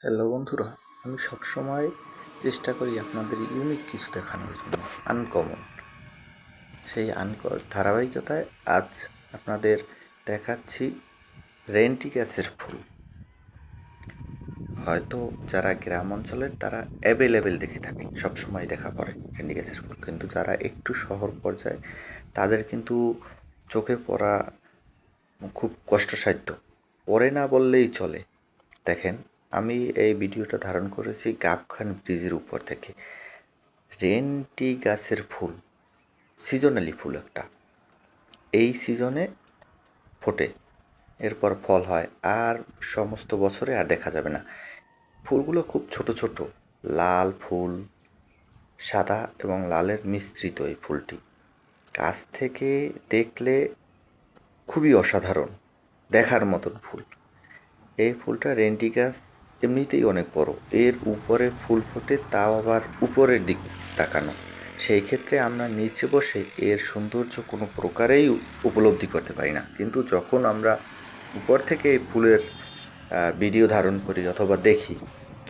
Hello বন্ধুরা, আমি সবসময় চেষ্টা করি আপনাদের ইউনিক কিছু দেখানোর জন্য, আনকমন। সেই ধারাবাহিকতায় আজ আপনাদের দেখাচ্ছি রেন্টি গাছের ফুল। হয়তো যারা গ্রাম অঞ্চলের তারা অ্যাভেলেবেল দেখে থাকে, সবসময় দেখা পড়ে রেন্টি গাছের ফুল, কিন্তু যারা একটু শহর পর্যায়ে তাদের কিন্তু চোখে পড়া খুব কষ্টসাধ্য, পড়ে না বললেই চলে। দেখেন, আমি এই ভিডিওটা ধারণ করেছি গাবখান ব্রিজের উপর থেকে। রেন্টি গাছের ফুল সিজনালি ফুল একটা, এই সিজনে ফোটে, এরপর ফল হয়, আর সমস্ত বছরে আর দেখা যাবে না। ফুলগুলো খুব ছোট ছোট, লাল ফুল, সাদা এবং লালের মিশ্রিত এই ফুলটি। কাছ থেকে দেখলে খুবই অসাধারণ, দেখার মতন ফুল। এই ফুলটা রেন্টি গাছ এমনিতেই অনেক বড়, এর উপরে ফুল ফোটে, তাও আবার উপরের দিক তাকানো। সেই ক্ষেত্রে আমরা নিচে বসে এর সৌন্দর্য কোনো প্রকারেই উপলব্ধি করতে পারি না, কিন্তু যখন আমরা উপর থেকে এই ফুলের ভিডিও ধারণ করি অথবা দেখি,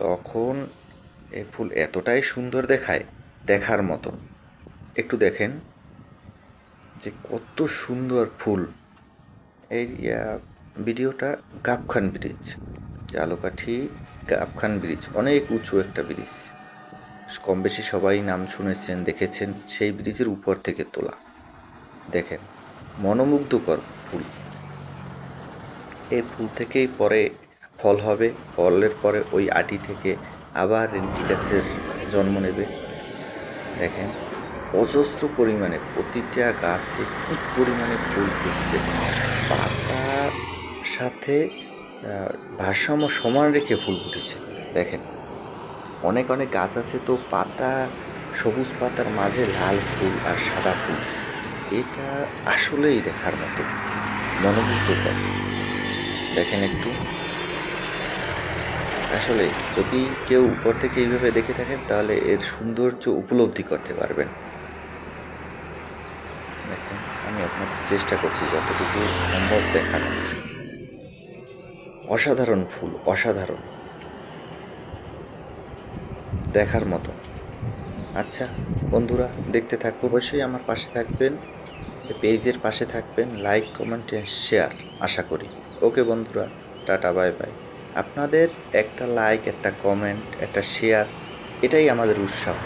তখন এই ফুল এতটাই সুন্দর দেখায়, দেখার মতন। একটু দেখেন যে কত সুন্দর ফুল। এই ভিডিওটা গাবখান ব্রিজ, ঝালকাঠি গাবখান ব্রিজ, অনেক উঁচু একটা ব্রিজ, কম বেশি সবাই নাম শুনেছেন, দেখেছেন। সেই ব্রিজের উপর থেকে তোলা। দেখেন, মনোমুগ্ধকর ফুল। এই ফুল থেকেই পরে ফল হবে, ফলের পরে ওই আটি থেকে আবার রেন্টি গাছের জন্ম নেবে। দেখেন, অজস্র পরিমাণে প্রতিটা গাছে কি পরিমাণে ফুল ফুটছে, পাতার সাথে ভারসাম্য সমান রেখে ফুল ফুটেছে। দেখেন, অনেক অনেক গাছ আছে তো পাতা, সবুজ পাতার মাঝে লাল ফুল আর সাদা ফুল, এটা আসলেই দেখার মতো, মনোমুগ্ধকর। দেখেন একটু, আসলে যদি কেউ উপর থেকে এইভাবে দেখে থাকেন তাহলে এর সৌন্দর্য উপলব্ধি করতে পারবেন। দেখেন, আমি আপনাদের চেষ্টা করছি যতটুকু সম্ভব দেখানো। অসাধারণ ফুল, অসাধারণ, দেখার মতো। আচ্ছা বন্ধুরা, দেখতে থাকবো, অবশ্যই আমার পাশে থাকবেন, পেজের পাশে থাকবেন, লাইক কমেন্ট অ্যান্ড শেয়ার আশা করি। ওকে বন্ধুরা, টাটা, বাই বাই। আপনাদের একটা লাইক, একটা কমেন্ট, একটা শেয়ার, এটাই আমাদের উৎসাহ।